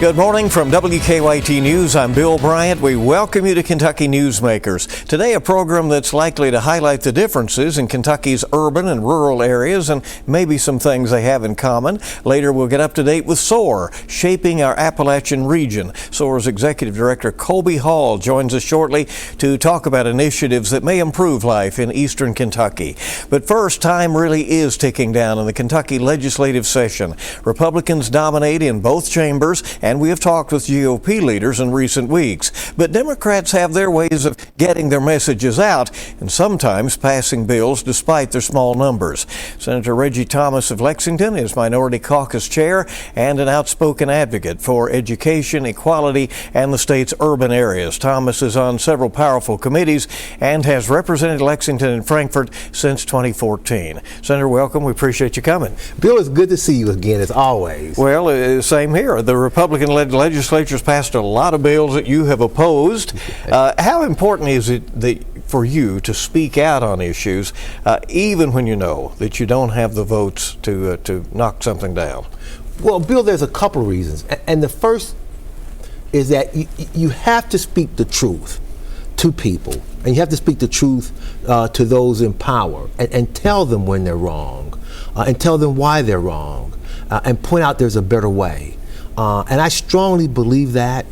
Good morning from WKYT News. I'm Bill Bryant. We welcome you to Kentucky Newsmakers. Today, a program that's likely to highlight the differences in Kentucky's urban and rural areas and maybe some things they have in common. Later, we'll get up to date with SOAR, shaping our Appalachian region. SOAR's Executive Director Colby joins us shortly to talk about initiatives that may improve life in eastern Kentucky. But first, time really is ticking down in the Kentucky legislative session. Republicans dominate in both chambers, and we have talked with GOP leaders in recent weeks. But Democrats have their ways of getting their messages out and sometimes passing bills despite their small numbers. Senator Reggie of Lexington is Minority Caucus Chair and an outspoken advocate for education, equality, and the state's urban areas. Thomas is on several powerful committees and has represented Lexington and Frankfort since 2014. Senator, welcome. We appreciate you coming. Bill, it's good to see you again, as always. Well, same here. The Republican-led legislature's passed a lot of bills that you have opposed. How important is it for you to speak out on issues, even when you know that you don't have the votes to knock something down? Well, Bill, there's a couple of reasons. And the first is that you have to speak the truth to people. And you have to speak the truth to those in power and tell them when they're wrong and tell them why they're wrong and point out there's a better way. And I strongly believe that.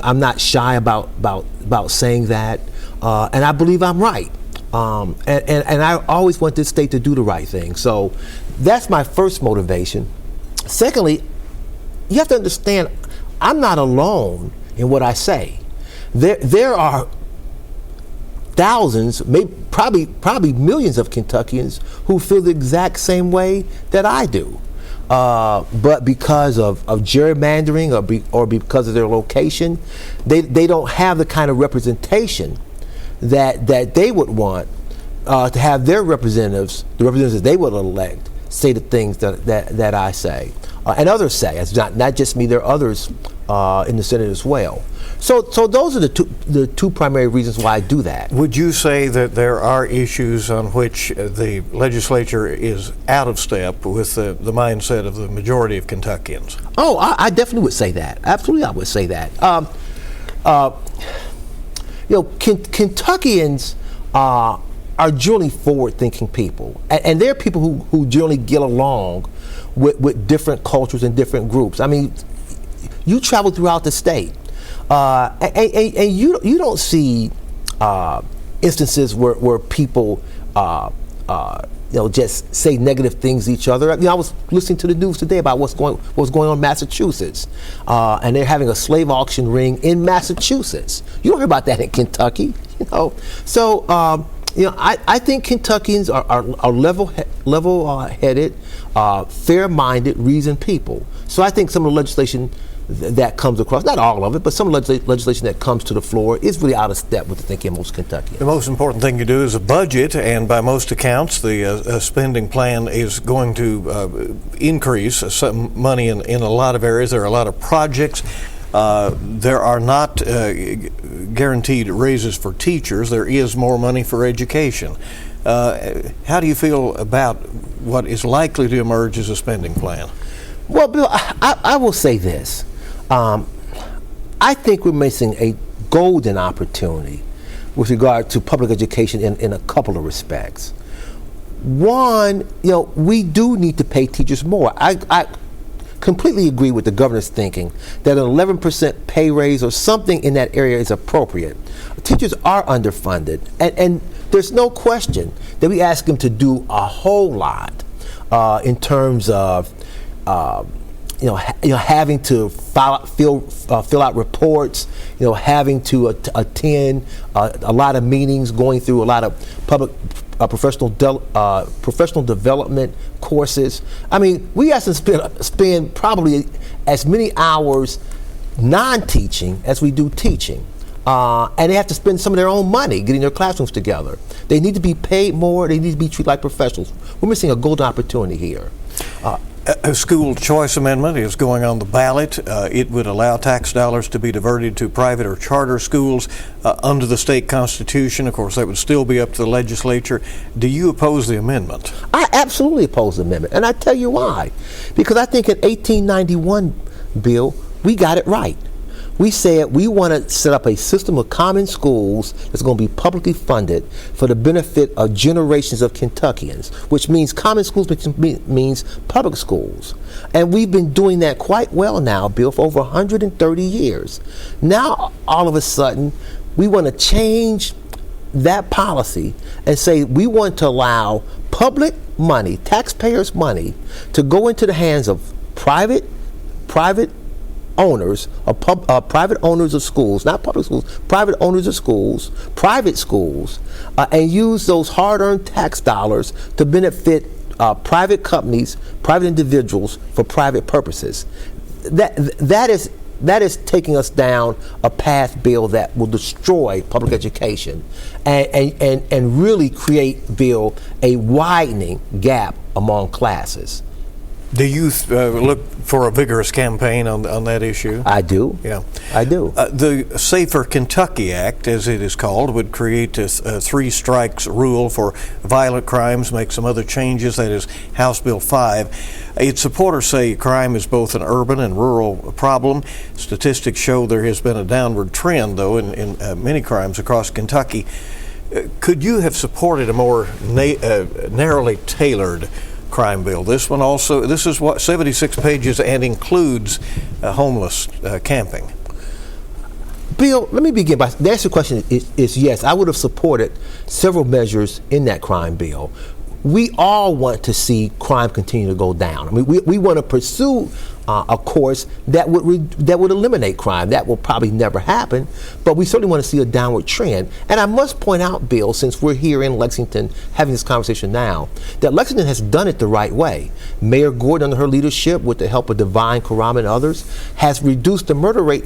I'm not shy about saying that. And I believe I'm right. And I always want this state to do the right thing. So that's my first motivation. Secondly, you have to understand, I'm not alone in what I say. There are thousands, maybe probably millions of Kentuckians who feel the exact same way that I do. But because of gerrymandering or because of their location, they don't have the kind of representation that they would want to have their representatives, the representatives they would elect, say the things that I say and others say. It's not just me. There are others in the Senate as well. So those are the two primary reasons why I do that. Would you say that there are issues on which the legislature is out of step with the mindset of the majority of Kentuckians? Oh, I definitely would say that. Absolutely, I would say that. Kentuckians are generally forward-thinking people, and they're people who generally get along with different cultures and different groups. I mean, you travel throughout the state, and you don't see instances where people just say negative things to each other. I was listening to the news today about what's going on in Massachusetts, and they're having a slave auction ring in Massachusetts. You don't hear about that in Kentucky, So I think Kentuckians are level-headed, fair-minded, reasoned people. So I think some of the legislation that comes across, not all of it, but some legislation that comes to the floor is really out of step with the thinking of most Kentuckians. The most important thing you do is a budget, and by most accounts, the spending plan is going to increase some money in a lot of areas. There are a lot of projects. There are not guaranteed raises for teachers. There is more money for education. How do you feel about what is likely to emerge as a spending plan? Well, Bill, I will say this. I think we're missing a golden opportunity with regard to public education in a couple of respects. One, we do need to pay teachers more. I completely agree with the governor's thinking that an 11% pay raise or something in that area is appropriate. Teachers are underfunded, and there's no question that we ask them to do a whole lot in terms of having to fill out reports, having to attend a lot of meetings, going through a lot of public professional development courses. I mean, we have to spend probably as many hours non-teaching as we do teaching. And they have to spend some of their own money getting their classrooms together. They need to be paid more. They need to be treated like professionals. We're missing a golden opportunity here. A school choice amendment is going on the ballot. It would allow tax dollars to be diverted to private or charter schools under the state constitution. Of course, that would still be up to the legislature. Do you oppose the amendment? I absolutely oppose the amendment, and I tell you why. Because I think in 1891, Bill, we got it right. We said we want to set up a system of common schools that's going to be publicly funded for the benefit of generations of Kentuckians, which means common schools means public schools. And we've been doing that quite well now, Bill, for over 130 years. Now, all of a sudden, we want to change that policy and say we want to allow public money, taxpayers' money, to go into the hands of private owners, private owners of schools, not public schools, private owners of schools, private schools, and use those hard-earned tax dollars to benefit private companies, private individuals for private purposes. That is taking us down a path, Bill, that will destroy public education and really create, Bill, a widening gap among classes. Do you look for a vigorous campaign on that issue? I do. Yeah, I do. The Safer Kentucky Act, as it is called, would create a three strikes rule for violent crimes, make some other changes. That is House Bill 5. Its supporters say crime is both an urban and rural problem. Statistics show there has been a downward trend, though, in many crimes across Kentucky. Could you have supported a more narrowly tailored crime bill? This is what, 76 pages, and includes homeless camping. Bill, let me begin by, the answer to the question is yes, I would have supported several measures in that crime bill. We all want to see crime continue to go down. I mean, we want to pursue a course that would eliminate crime. That will probably never happen, but we certainly want to see a downward trend. And I must point out, Bill, since we're here in Lexington having this conversation now, that Lexington has done it the right way. Mayor Gordon, under her leadership, with the help of Divine, Karam, and others, has reduced the murder rate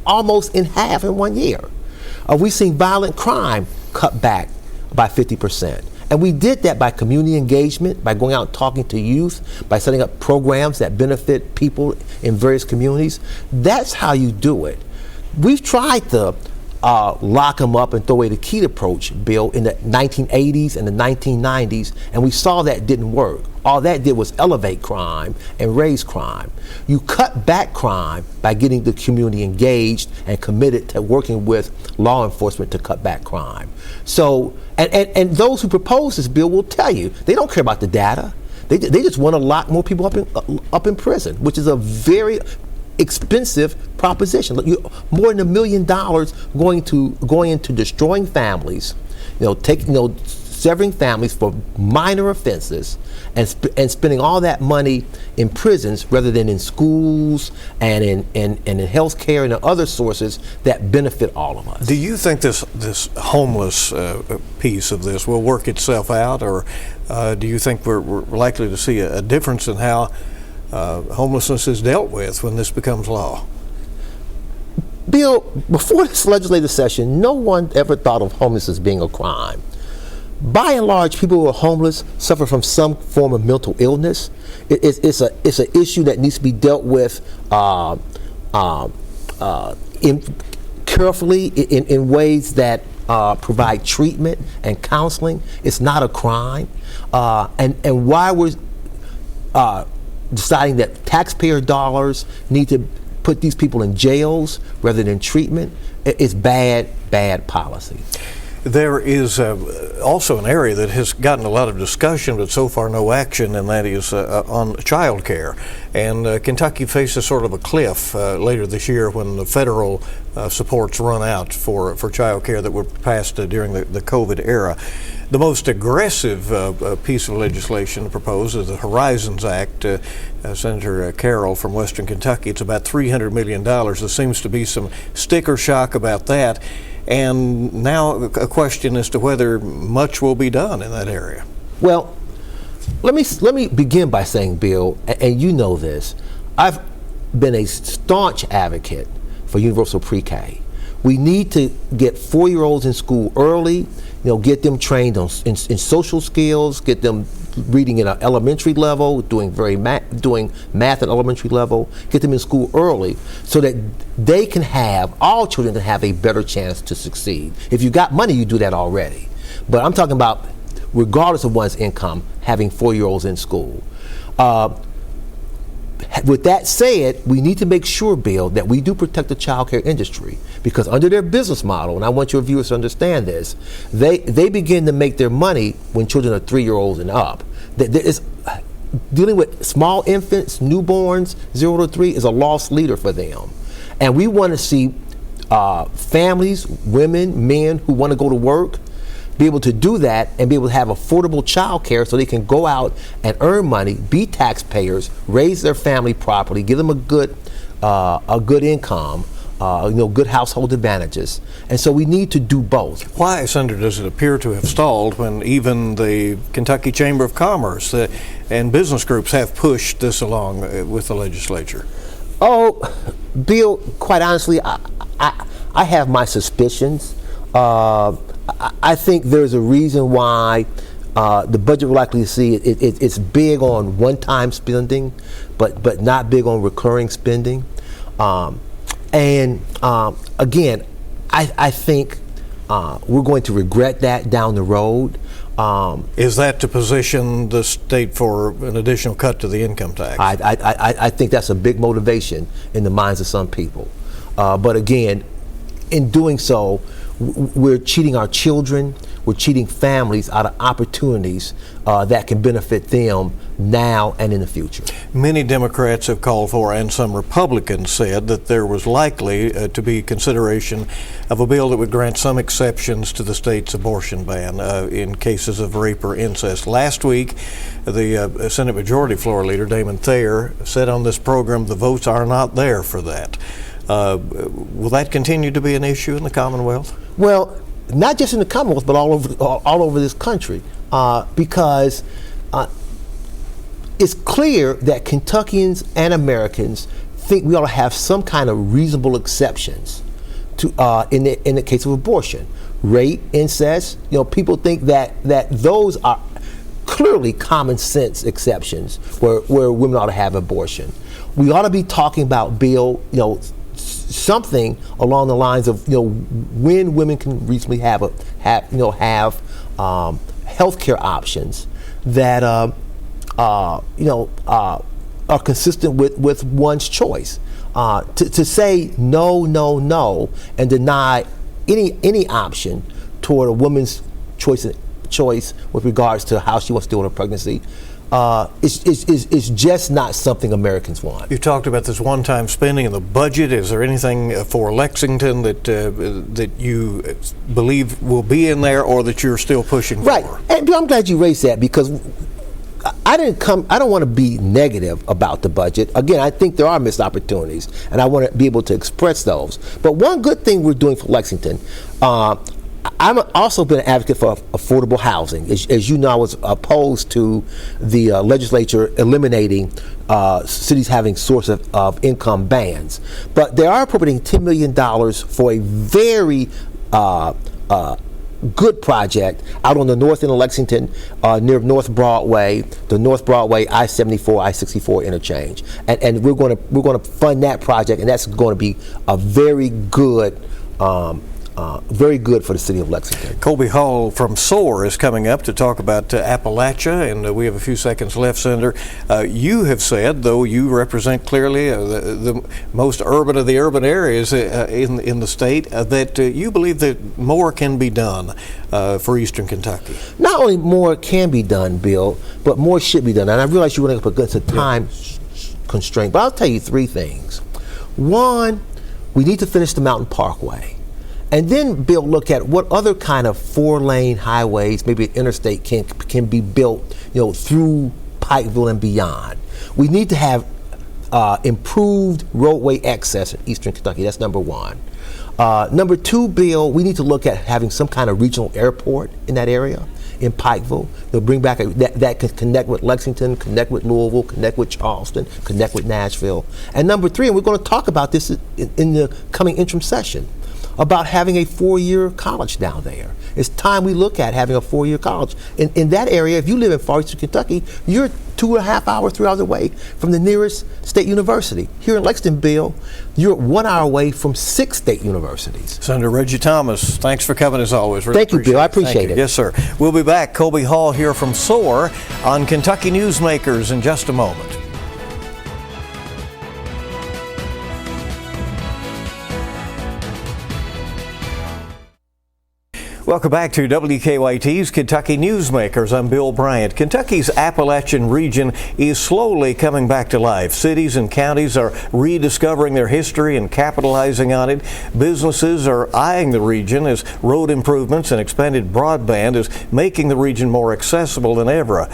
almost in half in 1 year. We've seen violent crime cut back by 50%. And we did that by community engagement, by going out and talking to youth, by setting up programs that benefit people in various communities. That's how you do it. We've tried to lock them up and throw away the key approach, Bill, in the 1980s and the 1990s, and we saw that didn't work. All that did was elevate crime and raise crime. You cut back crime by getting the community engaged and committed to working with law enforcement to cut back crime. So, and those who propose this bill will tell you they don't care about the data. They just want to lock more people up in prison, which is a very expensive proposition. More than $1 million going into destroying families, severing families for minor offenses, and spending all that money in prisons rather than in schools and in health care and other sources that benefit all of us. Do you think this homeless piece of this will work itself out, or do you think we're likely to see a difference in how homelessness is dealt with when this becomes law? Bill, before this legislative session, no one ever thought of homelessness being a crime. By and large, people who are homeless suffer from some form of mental illness. It's an issue that needs to be dealt with carefully in ways that provide treatment and counseling. It's not a crime. And why we're deciding that taxpayer dollars need to put these people in jails rather than treatment is bad policy. There is also an area that has gotten a lot of discussion, but so far no action, and that is on child care. And Kentucky faces sort of a cliff later this year when the federal supports run out for child care that were passed during the COVID era. The most aggressive piece of legislation proposed is the Horizons Act. Senator Carroll from Western Kentucky, it's about $300 million. There seems to be some sticker shock about that. And now a question as to whether much will be done in that area. Well, let me begin by saying, Bill, and you know this, I've been a staunch advocate for universal pre-K. We need to get 4-year-olds in school early, get them trained in social skills, get them reading at an elementary level, doing math at elementary level, get them in school early so that all children can have a better chance to succeed. If you got money, you do that already. But I'm talking about, regardless of one's income, having 4-year-olds in school. with that said, we need to make sure, Bill, that we do protect the child care industry, because under their business model, and I want your viewers to understand this, they begin to make their money when children are 3-year-olds and up. Dealing with small infants, newborns, 0 to 3 is a lost leader for them. And we want to see families, women, men who want to go to work, be able to do that and be able to have affordable child care so they can go out and earn money, be taxpayers, raise their family properly, give them a good income, good household advantages. And so we need to do both. Why, Senator, does it appear to have stalled when even the Kentucky Chamber of Commerce and business groups have pushed this along with the legislature? Oh, Bill, quite honestly, I have my suspicions. I think there's a reason why the budget we're likely to see it's big on one-time spending, but not big on recurring spending. Again, I think we're going to regret that down the road. Is that to position the state for an additional cut to the income tax? I think that's a big motivation in the minds of some people. But again, in doing so, we're cheating our children, we're cheating families out of opportunities that can benefit them now and in the future. Many Democrats have called for, and some Republicans said, that there was likely to be consideration of a bill that would grant some exceptions to the state's abortion ban in cases of rape or incest. Last week, the Senate Majority Floor Leader, Damon Thayer, said on this program the votes are not there for that. Will that continue to be an issue in the Commonwealth? Well, not just in the Commonwealth, but all over this country, because it's clear that Kentuckians and Americans think we ought to have some kind of reasonable exceptions to in the case of abortion, rape, incest. People think that those are clearly common sense exceptions where women ought to have abortion. We ought to be talking about, Bill, something along the lines of when women can reasonably have healthcare options that are consistent with one's choice. To say no and deny any option toward a woman's choice with regards to how she wants to deal with her pregnancy is just not something Americans want. You talked about this one-time spending in the budget. Is there anything for Lexington that you believe will be in there, or that you're still pushing right. for? And I'm glad you raised that, because I don't want to be negative about the budget. Again, I think there are missed opportunities, and I want to be able to express those. But one good thing we're doing for Lexington, I've also been an advocate for affordable housing. As you know, I was opposed to the legislature eliminating cities having source of income bans. But they are appropriating $10 million for a very good project out on the north end of Lexington, near North Broadway, the North Broadway I-74, I-64 interchange, and we're going to fund that project, and that's going to be a very good for the city of Lexington. Colby Hall from SOAR is coming up to talk about Appalachia, and we have a few seconds left, Senator. You have said, though you represent clearly the most urban of the urban areas in the state, that you believe that more can be done for Eastern Kentucky. Not only more can be done, Bill, but more should be done. And I realize you're running up against a time constraint, but I'll tell you three things. One, we need to finish the Mountain Parkway. And then, Bill, look at what other kind of 4-lane highways, maybe an interstate, can be built, through Pikeville and beyond. We need to have improved roadway access in Eastern Kentucky. That's number one. Number two, Bill, we need to look at having some kind of regional airport in that area, in Pikeville. They'll bring back that can connect with Lexington, connect with Louisville, connect with Charleston, connect with Nashville. And number three, and we're going to talk about this in the coming interim session, about having a 4-year college down there. It's time we look at having a 4-year college. In that area, if you live in far eastern Kentucky, you're 2.5 hours, 3 hours away from the nearest state university. Here in Lexington, Bill, you're 1 hour away from 6 state universities. Senator Reggie Thomas, thanks for coming as always. Really Thank you, Bill. I appreciate it. Yes, sir. We'll be back. Colby Hall here from SOAR on Kentucky Newsmakers in just a moment. Welcome back to WKYT's Kentucky Newsmakers. I'm Bill Bryant. Kentucky's Appalachian region is slowly coming back to life. Cities and counties are rediscovering their history and capitalizing on it. Businesses are eyeing the region as road improvements and expanded broadband is making the region more accessible than ever.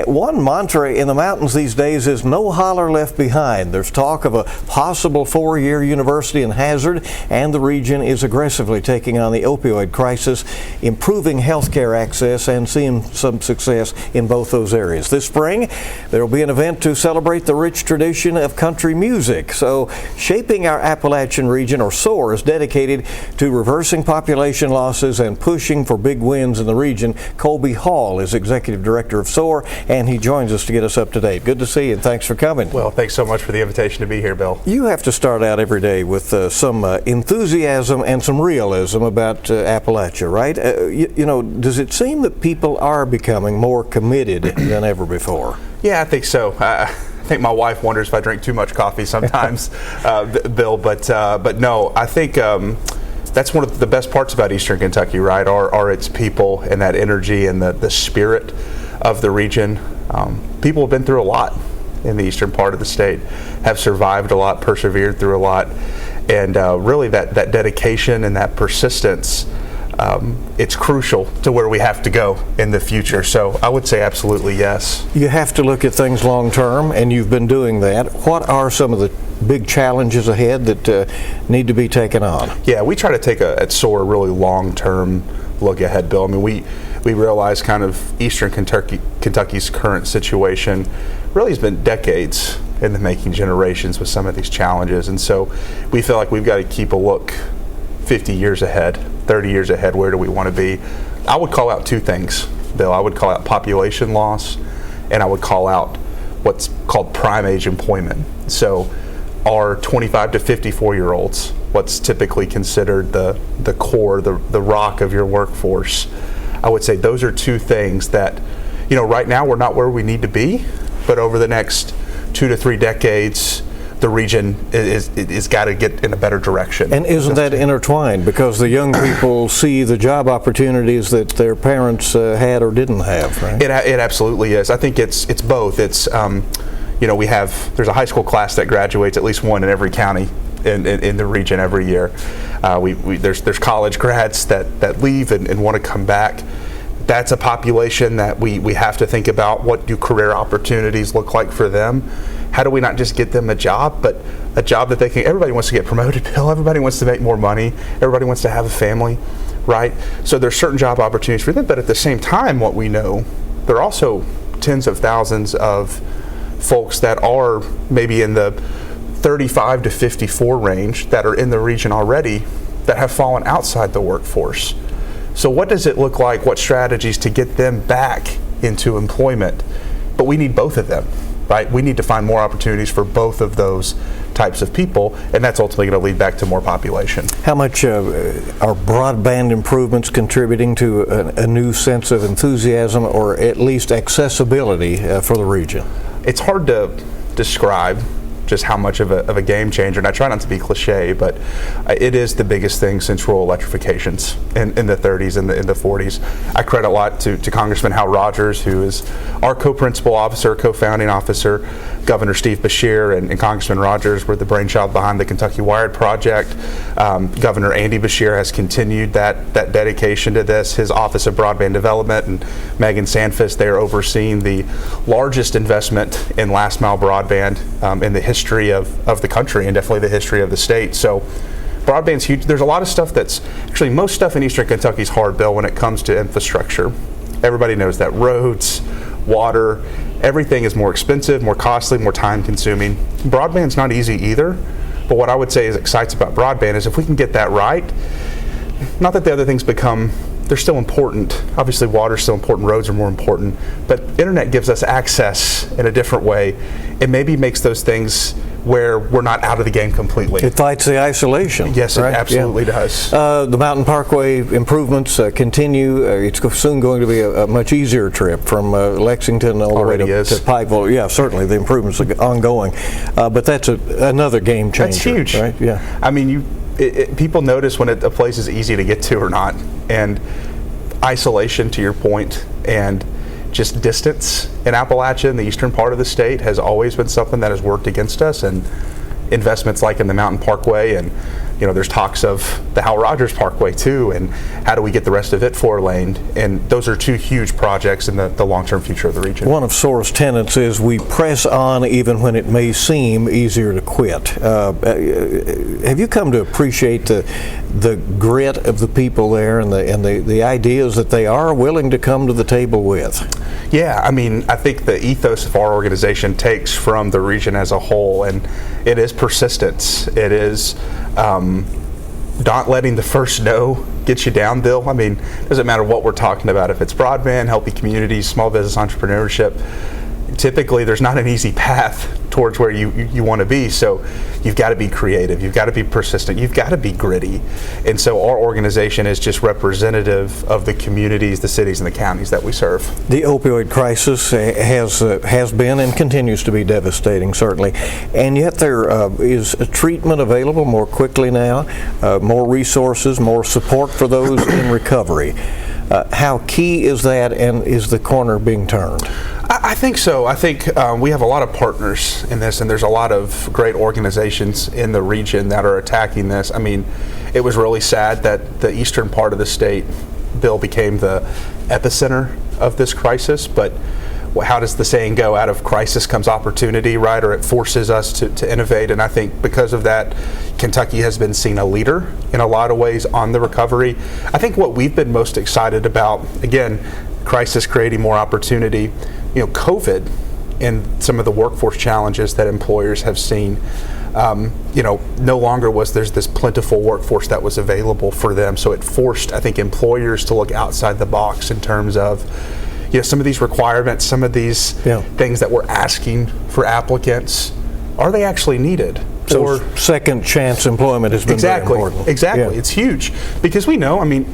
One mantra in the mountains these days is no holler left behind. There's talk of a possible 4-year university in Hazard, and the region is aggressively taking on the opioid crisis, improving healthcare access, and seeing some success in both those areas. This spring, there will be an event to celebrate the rich tradition of country music. So, Shaping Our Appalachian Region, or SOAR, is dedicated to reversing population losses and pushing for big wins in the region. Colby Hall is Executive Director of SOAR, and he joins us to get us up to date. Good to see you, and thanks for coming. Well, thanks so much for the invitation to be here, Bill. You have to start out every day with some enthusiasm and some realism about Appalachia, right? You know, does it seem that people are becoming more committed than ever before? Yeah, I think so. I think my wife wonders if I drink too much coffee sometimes, Bill. But no, I think that's one of the best parts about Eastern Kentucky, right? Are its people and that energy and the spirit of the region. People have been through a lot in the eastern part of the state, have survived a lot, persevered through a lot, and really that dedication and that persistence. It's crucial to where we have to go in the future. So I would say absolutely yes. You have to look at things long term, and you've been doing that. What are some of the big challenges ahead that need to be taken on? Yeah, we try to take at SOAR a really long term look ahead, Bill. I mean, we realize kind of Eastern Kentucky's current situation really has been decades in the making, generations with some of these challenges. And so we feel like we've got to keep a look 50 years ahead, 30 years ahead. Where do we want to be? I would call out two things, Bill. I would call out population loss, and I would call out what's called prime age employment. So our 25 to 54-year-olds, what's typically considered the core, the rock of your workforce, I would say those are two things that, you know, right now we're not where we need to be, but over the next 2 to 3 decades, the region is got to get in a better direction. And isn't that intertwined? Because the young people see the job opportunities that their parents had or didn't have, right? It absolutely is. I think it's both. It's you know, there's a high school class that graduates, at least one in every county in the region every year. There's college grads that leave and want to come back. That's a population that we have to think about. What do career opportunities look like for them? How do we not just get them a job, but a job that they can, everybody wants to get promoted, Bill. Everybody wants to make more money. Everybody wants to have a family, right? So there's certain job opportunities for them, but at the same time, what we know, there are also tens of thousands of folks that are maybe in the 35 to 54 range that are in the region already that have fallen outside the workforce. So what does it look like? What strategies to get them back into employment? But we need both of them, right? We need to find more opportunities for both of those types of people, and that's ultimately going to lead back to more population. How much are broadband improvements contributing to a new sense of enthusiasm, or at least accessibility for the region? It's hard to describe just how much of a game changer, and I try not to be cliche, but it is the biggest thing since rural electrifications in the 30s and in the 40s. I credit a lot to Congressman Hal Rogers, who is our co-principal officer, co-founding officer. Governor Steve Beshear and Congressman Rogers were the brainchild behind the Kentucky Wired project. Governor Andy Beshear has continued that dedication to this. His Office of Broadband Development and Megan Sanfist, they are overseeing the largest investment in last mile broadband in the history of the country, and definitely the history of the state. So broadband's huge. There's a lot of stuff actually most stuff in Eastern Kentucky is hard, Bill, when it comes to infrastructure. Everybody knows that roads, water, everything is more expensive, more costly, more time consuming. Broadband's not easy either, but what I would say excites about broadband is if we can get that right, not that the other things they're still important. Obviously water's still important, roads are more important, but internet gives us access in a different way. It maybe makes those things where we're not out of the game completely. It fights the isolation. Yes, right? It absolutely does. The Mountain Parkway improvements continue. It's soon going to be a much easier trip from Lexington all the way to Pikeville. Yeah, certainly the improvements are ongoing. But that's another game changer. That's huge. Right? Yeah. I mean, people notice when a place is easy to get to or not. And isolation, to your point, and just distance in Appalachia, in the eastern part of the state, has always been something that has worked against us. And investments like in the Mountain Parkway, and there's talks of the Hal Rogers Parkway too, and how do we get the rest of it 4-laned? And those are two huge projects in the long-term future of the region. One of SOAR's tenets is we press on even when it may seem easier to quit. Have you come to appreciate the grit of the people there and the ideas that they are willing to come to the table with? Yeah, I mean, I think the ethos of our organization takes from the region as a whole, and it is persistence. It is not letting the first no get you down, Bill. I mean, it doesn't matter what we're talking about. If it's broadband, healthy communities, small business entrepreneurship, typically there's not an easy path towards where you want to be. So you've got to be creative, you've got to be persistent, you've got to be gritty. And so our organization is just representative of the communities, the cities, and the counties that we serve. The opioid crisis has been and continues to be devastating, certainly. And yet there is a treatment available more quickly now, more resources, more support for those in recovery. How key is that, and is the corner being turned? I think so. I think we have a lot of partners in this, and there's a lot of great organizations in the region that are attacking this. I mean, it was really sad that the eastern part of the state, Bill, became the epicenter of this crisis, but how does the saying go? Out of crisis comes opportunity, right? Or it forces us to innovate. And I think because of that, Kentucky has been seen a leader in a lot of ways on the recovery. I think what we've been most excited about, again, crisis creating more opportunity, COVID and some of the workforce challenges that employers have seen. No longer was there's this plentiful workforce that was available for them. So it forced, I think, employers to look outside the box in terms of some of these requirements, some of these things that we're asking for applicants, are they actually needed? So second chance employment has been very important. Exactly. Yeah. It's huge because we know, I mean,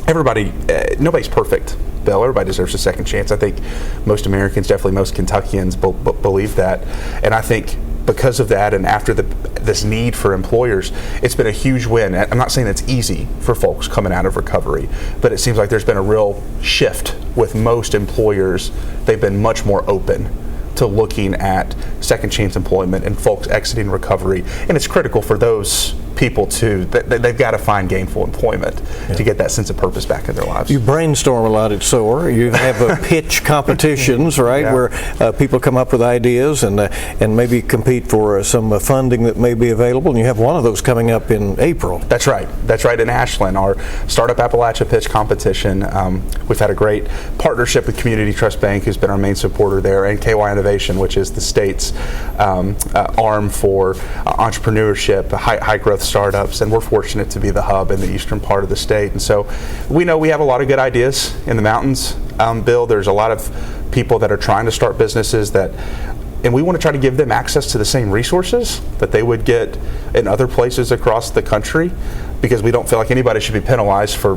everybody, nobody's perfect, Bill. Everybody deserves a second chance. I think most Americans, definitely most Kentuckians believe that. And I think because of that, and after this need for employers, it's been a huge win. I'm not saying it's easy for folks coming out of recovery, but it seems like there's been a real shift with most employers. They've been much more open to looking at second chance employment and folks exiting recovery. And it's critical for those people too, that they've got to find gainful employment to get that sense of purpose back in their lives. You brainstorm a lot at SOAR. You have pitch competitions, right, where people come up with ideas and maybe compete for some funding that may be available. And you have one of those coming up in April. That's right. That's right, in Ashland, our Startup Appalachia pitch competition. We've had a great partnership with Community Trust Bank, who's been our main supporter there, and KY Innovation, which is the state's arm for entrepreneurship, high growth startups, and we're fortunate to be the hub in the eastern part of the state. And so we know we have a lot of good ideas in the mountains, Bill. There's a lot of people that are trying to start businesses and we want to try to give them access to the same resources that they would get in other places across the country, because we don't feel like anybody should be penalized for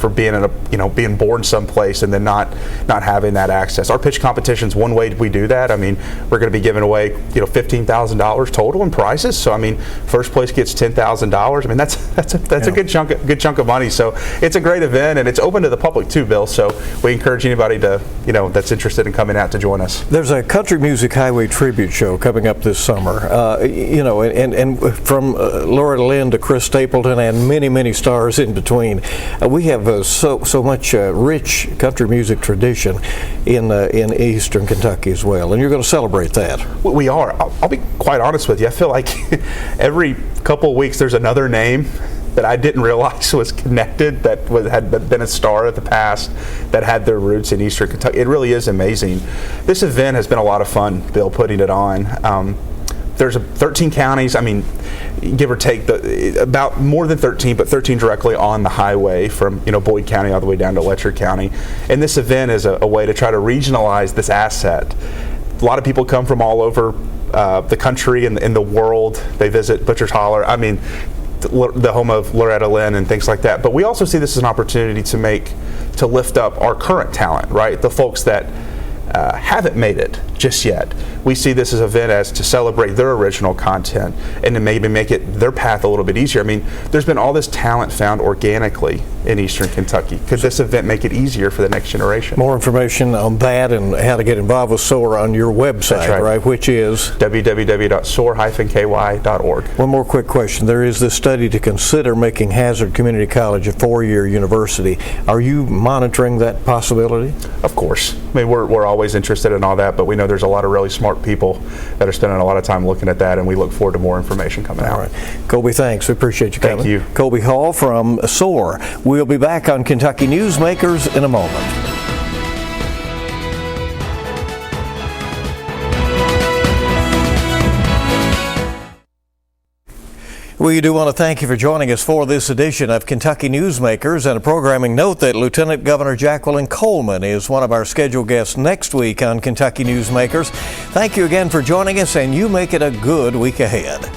being being born someplace and then not having that access. Our pitch competition's one way we do that. I mean, we're going to be giving away $15,000 total in prizes. So I mean, first place gets $10,000. I mean, that's a good chunk of money. So it's a great event, and it's open to the public too, Bill. So we encourage anybody to that's interested in coming out to join us. There's a country music highway tribute show coming up this summer. And from Loretta Lynn to Chris Stapleton and many stars in between. We have so much rich country music tradition in eastern Kentucky as well, and you're going to celebrate that. We are. I'll be quite honest with you. I feel like every couple of weeks there's another name that I didn't realize was connected, that had been a star of the past, that had their roots in eastern Kentucky. It really is amazing. This event has been a lot of fun, Bill, putting it on. There's 13 counties, I mean, give or take, about more than 13, but 13 directly on the highway from Boyd County all the way down to Letcher County. And this event is a way to try to regionalize this asset. A lot of people come from all over the country and the world. They visit Butcher's Holler, I mean, the home of Loretta Lynn and things like that. But we also see this as an opportunity to lift up our current talent, right? The folks that haven't made it just yet. We see this as an event as to celebrate their original content and to maybe make it their path a little bit easier. I mean, there's been all this talent found organically in Eastern Kentucky. Could this event make it easier for the next generation? More information on that and how to get involved with SOAR on your website, right? Which is www.soar-ky.org. One more quick question. There is this study to consider making Hazard Community College a 4-year university. Are you monitoring that possibility? Of course. I mean, we're always interested in all that, but we know there's a lot of really smart people that are spending a lot of time looking at that, and we look forward to more information coming out. All right. Colby, thanks. We appreciate you coming. Thank you. Colby Hall from SOAR. We'll be back on Kentucky Newsmakers in a moment. We do want to thank you for joining us for this edition of Kentucky Newsmakers, and a programming note that Lieutenant Governor Jacqueline Coleman is one of our scheduled guests next week on Kentucky Newsmakers. Thank you again for joining us, and you make it a good week ahead.